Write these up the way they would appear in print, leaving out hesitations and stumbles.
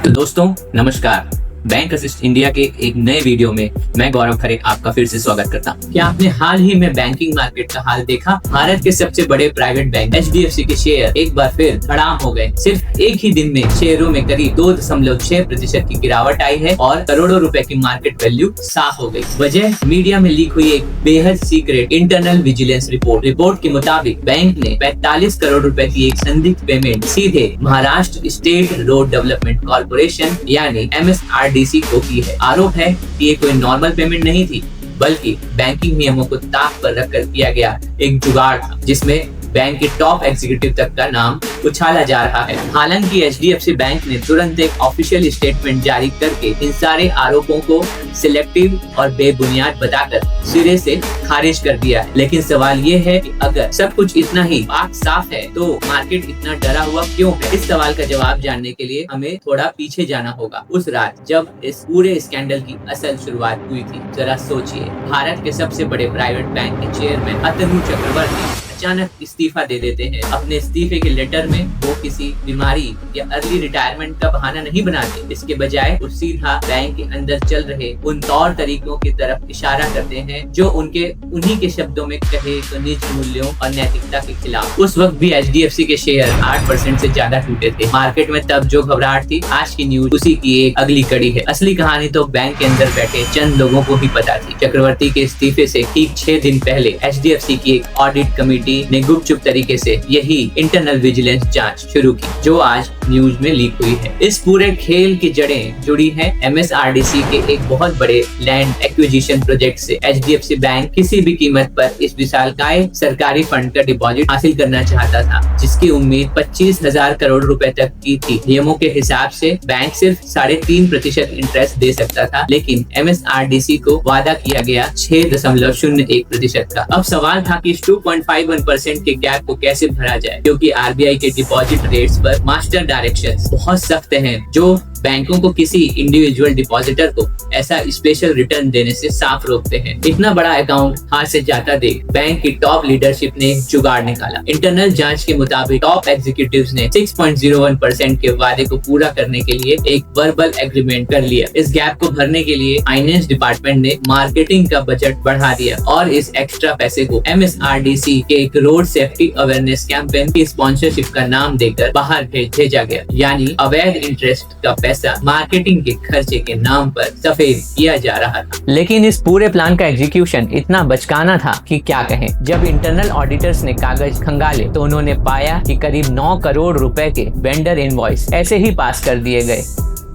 तो दोस्तों नमस्कार। बैंक असिस्ट इंडिया के एक नए वीडियो में मैं गौरव खरे आपका फिर से स्वागत करता हूं। क्या आपने हाल ही में बैंकिंग मार्केट का हाल देखा? भारत के सबसे बड़े प्राइवेट बैंक HDFC के शेयर एक बार फिर धड़ाम हो गए। सिर्फ एक ही दिन में शेयरों में करीब 2.6% की गिरावट आई है और करोड़ों रुपए की मार्केट वैल्यू साफ हो गई। वजह मीडिया में लीक हुई एक बेहद सीक्रेट इंटरनल विजिलेंस रिपोर्ट के मुताबिक बैंक ने 45 करोड़ रुपए की एक संदिग्ध पेमेंट सीधे Maharashtra state road development corporation यानी MSRDC को की है। आरोप है कि ये कोई नॉर्मल पेमेंट नहीं थी, बल्कि बैंकिंग नियमों को ताक पर रखकर किया गया एक जुगाड़ था, जिसमें बैंक के टॉप एग्जीक्यूटिव तक का नाम उछाला जा रहा है। हालांकि HDFC बैंक ने तुरंत एक ऑफिशियल स्टेटमेंट जारी करके इन सारे आरोपों को सिलेक्टिव और बेबुनियाद बताकर सिरे से खारिज कर दिया है। लेकिन सवाल ये है कि अगर सब कुछ इतना ही पाक साफ है तो मार्केट इतना डरा हुआ क्यों है? इस सवाल का जवाब जानने के लिए हमें थोड़ा पीछे जाना होगा, उस रात जब इस पूरे स्कैंडल की असल शुरुआत हुई थी। जरा सोचिए, भारत के सबसे बड़े प्राइवेट बैंक के चेयरमैन अतनु चक्रवर्ती अचानक इस्तीफा दे देते हैं। अपने इस्तीफे के लेटर में वो किसी बीमारी या अर्ली रिटायरमेंट का बहाना नहीं बनाते, इसके बजाय वो सीधा बैंक के अंदर चल रहे उन तौर तरीकों की तरफ इशारा करते हैं जो उन्हीं के शब्दों में कहे तो निज मूल्यों और नैतिकता के खिलाफ। उस वक्त भी HDFC के शेयर 8% से ज्यादा टूटे थे। मार्केट में तब जो घबराहट थी, आज की न्यूज उसी की एक अगली कड़ी है। असली कहानी तो बैंक के अंदर बैठे चंद लोगों को ही पता थी। चक्रवर्ती के इस्तीफे से ठीक 6 दिन पहले HDFC की एक ऑडिट कमेटी ने गुपचुप तरीके से यही इंटरनल विजिलेंस जांच शुरू की, जो आज न्यूज में लीक हुई है। इस पूरे खेल की जड़ें जुड़ी हैं MSRDC के एक बहुत बड़े लैंड एक्विजिशन प्रोजेक्ट से। HDFC बैंक किसी भी कीमत पर इस विशालकाय सरकारी फंड का डिपॉजिट हासिल करना चाहता था, जिसकी उम्मीद 25,000 करोड़ रुपए तक की थी। नियमों के हिसाब से बैंक सिर्फ 3.5% इंटरेस्ट दे सकता था, लेकिन MSRDC को वादा किया गया 6.01% का। अब सवाल था कि इस 2.51% के गैप को कैसे भरा जाए, क्योंकि RBI के डिपॉजिट रेट्स पर मास्टर डायरेक्शंस बहुत सख्त हैं, जो बैंकों को किसी इंडिविजुअल डिपॉजिटर को ऐसा स्पेशल रिटर्न देने से साफ रोकते हैं। इतना बड़ा अकाउंट हाथ से जाता देख बैंक की टॉप लीडरशिप ने जुगाड़ निकाला। इंटरनल जांच के मुताबिक टॉप एग्जीक्यूटिव्स ने 6.01% के वादे को पूरा करने के लिए एक वर्बल एग्रीमेंट कर लिया। इस गैप को भरने के लिए फाइनेंस डिपार्टमेंट ने मार्केटिंग का बजट बढ़ा दिया और इस एक्स्ट्रा पैसे को MSRDC के एक रोड सेफ्टी अवेयरनेस कैंपेन की स्पॉन्सरशिप का नाम देकर बाहर भेजा गया। यानी अवैध इंटरेस्ट का पैसा मार्केटिंग के खर्चे के नाम पर सफेद किया जा रहा था। लेकिन इस पूरे प्लान का एग्जीक्यूशन इतना बचकाना था कि क्या कहें। जब इंटरनल ऑडिटर्स ने कागज खंगाले तो उन्होंने पाया कि करीब 9 करोड़ रुपए के वेंडर इनवॉइस ऐसे ही पास कर दिए गए,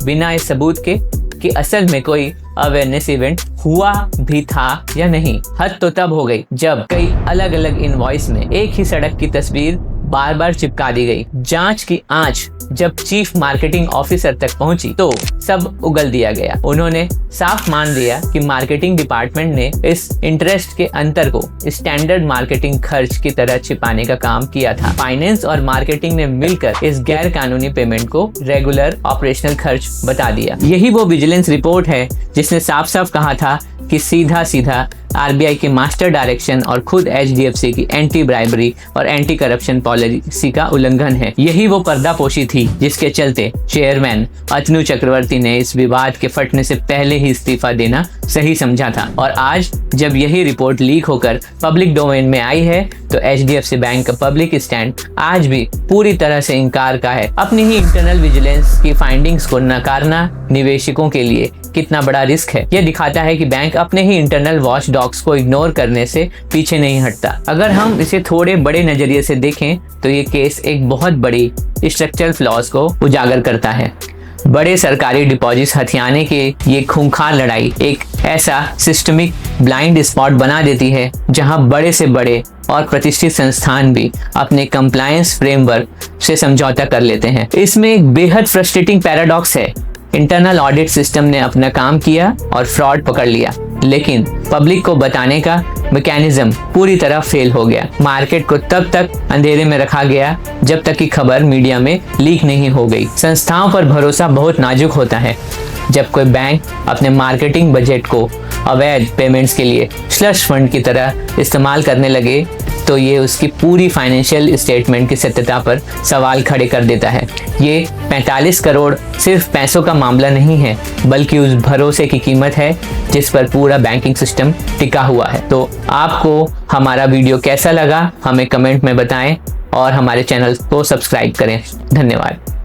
बिना इस सबूत के कि असल में कोई अवेयरनेस इवेंट हुआ भी था या नहीं। हद तो तब हो गई जब कई अलग अलग इनवॉइस में एक ही सड़क की तस्वीर बार बार चिपका दी गई। जांच की आंच जब चीफ मार्केटिंग ऑफिसर तक पहुंची तो सब उगल दिया गया। उन्होंने साफ मान लिया कि मार्केटिंग डिपार्टमेंट ने इस इंटरेस्ट के अंतर को स्टैंडर्ड मार्केटिंग खर्च की तरह छिपाने का काम किया था। फाइनेंस और मार्केटिंग ने मिलकर इस गैर कानूनी पेमेंट को रेगुलर ऑपरेशनल खर्च बता दिया। यही वो विजिलेंस रिपोर्ट है जिसने साफ साफ कहा था कि सीधा RBI के मास्टर डायरेक्शन और खुद HDFC की एंटी ब्राइबरी और एंटी करप्शन पॉलिसी का उल्लंघन है। यही वो पर्दापोशी थी जिसके चलते चेयरमैन अतनु चक्रवर्ती ने इस विवाद के फटने से पहले ही इस्तीफा देना सही समझा था। और आज जब यही रिपोर्ट लीक होकर पब्लिक डोमेन में आई है तो HDFC बैंक का पब्लिक स्टैंड आज भी पूरी तरह से इनकार का है। अपनी ही इंटरनल विजिलेंस की फाइंडिंग्स को नकारना निवेशकों के लिए कितना बड़ा रिस्क है। यह दिखाता है कि बैंक अपने ही इंटरनल वॉच डॉग्स को इग्नोर करने से पीछे नहीं हटता। अगर हम इसे थोड़े बड़े नजरिए से देखें तो ये केस एक बहुत बड़ी स्ट्रक्चरल फ्लॉज को उजागर करता है। बड़े सरकारी डिपॉजिट्स हथियाने के ये खूंखार लड़ाई एक ऐसा सिस्टमिक ब्लाइंड स्पॉट बना देती है जहां बड़े से बड़े और प्रतिष्ठित संस्थान भी अपने कंप्लायंस फ्रेमवर्क से समझौता कर लेते हैं। इसमें एक बेहद फ्रस्ट्रेटिंग पैराडॉक्स है। इंटरनल ऑडिट सिस्टम ने अपना काम किया और फ्रॉड पकड़ लिया, लेकिन पब्लिक को बताने का मैकेनिज्म पूरी तरह फेल हो गया। मार्केट को तब तक अंधेरे में रखा गया जब तक कि खबर मीडिया में लीक नहीं हो गई। संस्थाओं पर भरोसा बहुत नाजुक होता है। जब कोई बैंक अपने मार्केटिंग बजट को अवैध पेमेंट्स के लिए स्लश फंड की तरह इस्तेमाल करने लगे तो ये उसकी पूरी फाइनेंशियल स्टेटमेंट की सत्यता पर सवाल खड़े कर देता है। ये 45 करोड़ सिर्फ पैसों का मामला नहीं है, बल्कि उस भरोसे की कीमत है जिस पर पूरा बैंकिंग सिस्टम टिका हुआ है। तो आपको हमारा वीडियो कैसा लगा हमें कमेंट में बताएं और हमारे चैनल को सब्सक्राइब करें। धन्यवाद।